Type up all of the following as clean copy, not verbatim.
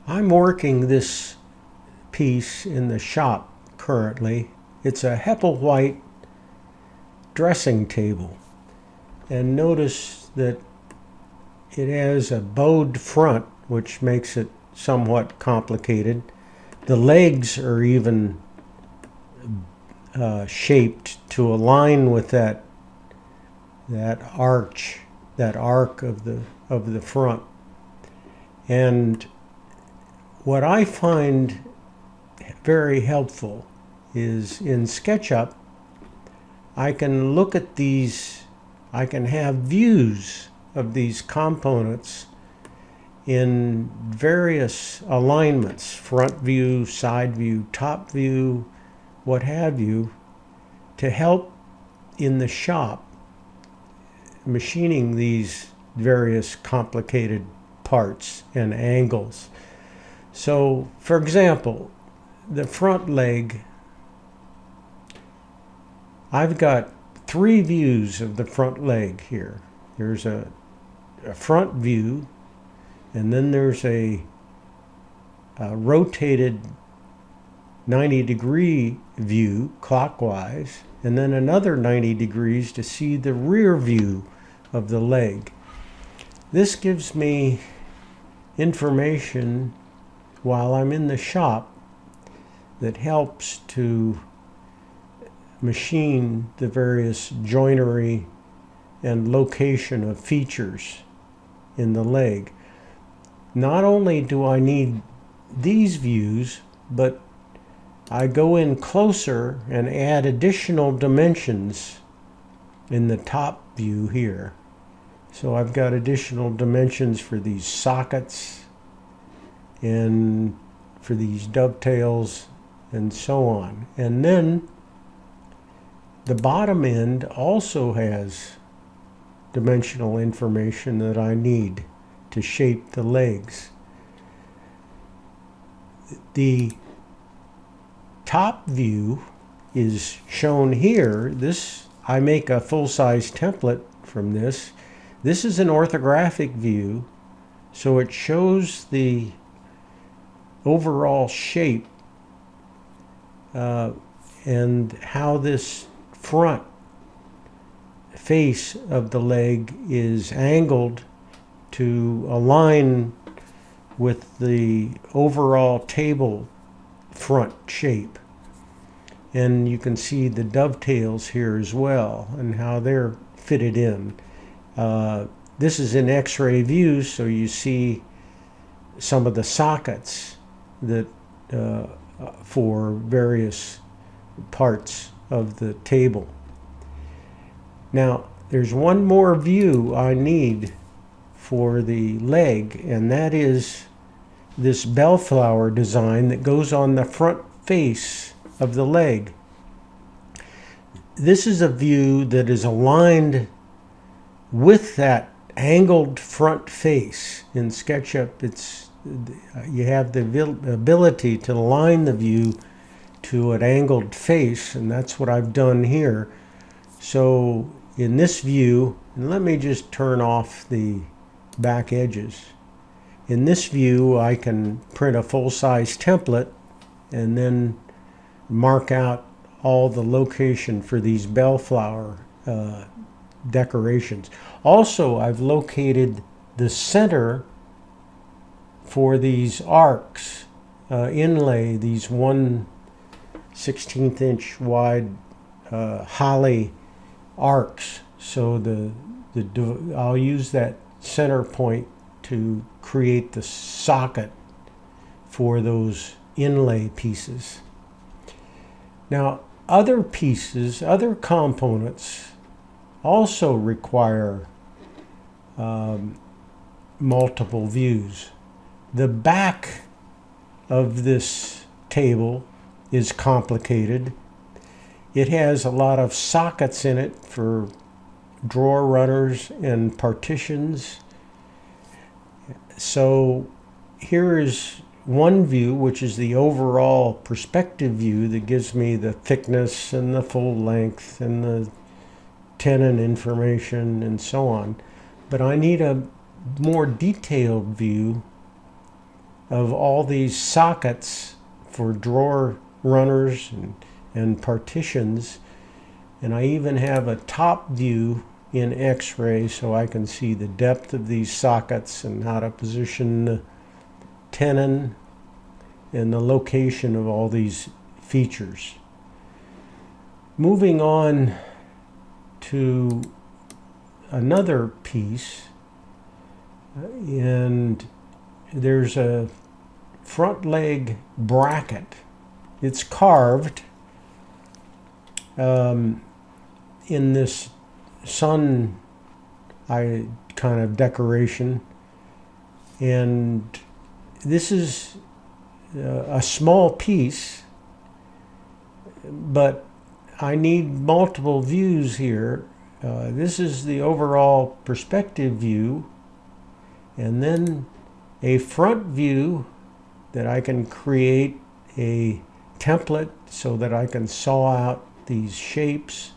I'm working this piece in the shop currently. It's a White dressing table. And notice that it has a bowed front, which makes it somewhat complicated. The legs are even shaped to align with that arc of the front. And what I find very helpful is in SketchUp, I can look at these, I can have views of these components in various alignments, front view, side view, top view, what have you, to help in the shop machining these various complicated parts and angles. So, for example, the front leg, I've got 3 views of the front leg here. There's a front view, and then there's a rotated 90-degree view clockwise, and then another 90 degrees to see the rear view of the leg. This gives me information while I'm in the shop that helps to machine the various joinery and location of features in the leg. Not only do I need these views, but I go in closer and add additional dimensions in the top view here. So I've got additional dimensions for these sockets and for these dovetails and so on. And then the bottom end also has dimensional information that I need to shape the legs. The top view is shown here. This, I make a full-size template from this. This is an orthographic view, so it shows the overall shape and how this front face of the leg is angled to align with the overall table front shape. And you can see the dovetails here as well and how they're fitted in. This is in X-ray view, so you see some of the sockets that for various parts of the table. Now, there's one more view I need for the leg, and that is this Bellflower design that goes on the front face of the leg. This is a view that is aligned with that angled front face. In SketchUp, you have the ability to align the view to an angled face, and that's what I've done here. So in this view, and let me just turn off the back edges. In this view, I can print a full-size template and then mark out all the location for these Bellflower decorations. Also, I've located the center for these arcs, inlay, these 1/16 inch wide holly arcs. So I'll use that center point to create the socket for those inlay pieces. Now, other pieces, other components also require multiple views. The back of this table is complicated. It has a lot of sockets in it for drawer runners and partitions. So here is one view, which is the overall perspective view that gives me the thickness and the full length and the tenon information and so on. But I need a more detailed view of all these sockets for drawer runners and partitions. And I even have a top view in X-ray so I can see the depth of these sockets and how to position the tenon and the location of all these features. Moving on to another piece, and there's a front leg bracket. It's carved in this sun kind of decoration, and this is a small piece, but I need multiple views here. This is the overall perspective view, and then a front view that I can create a template so that I can saw out these shapes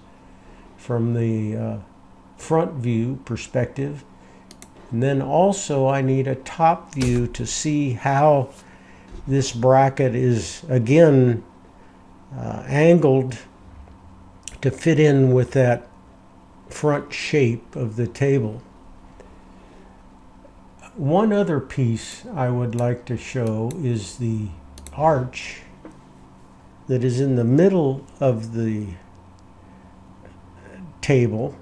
from the front view perspective. And then also I need a top view to see how this bracket is again angled to fit in with that front shape of the table. One other piece I would like to show is the arch that is in the middle of the table.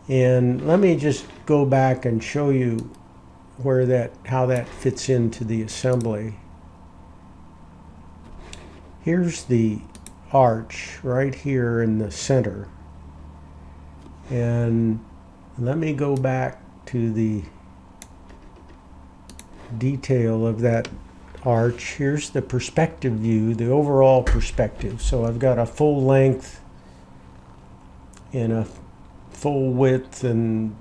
And let me just go back and show you how that fits into the assembly. Here's the arch right here in the center. And let me go back to the detail of that arch. Here's the perspective view, the overall perspective. So I've got a full length and a full width and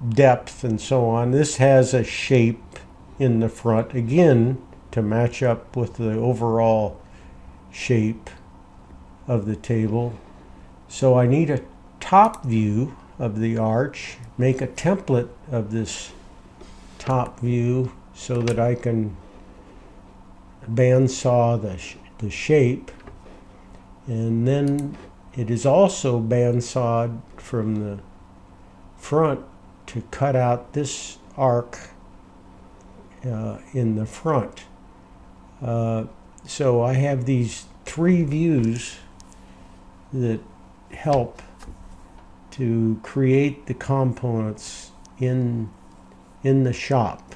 depth and so on. This has a shape in the front, again, to match up with the overall shape of the table. So I need a top view of the arch, make a template of this top view so that I can bandsaw the shape, and then it is also bandsawed from the front to cut out this arc in the front. So I have these three views that help to create the components in the shop.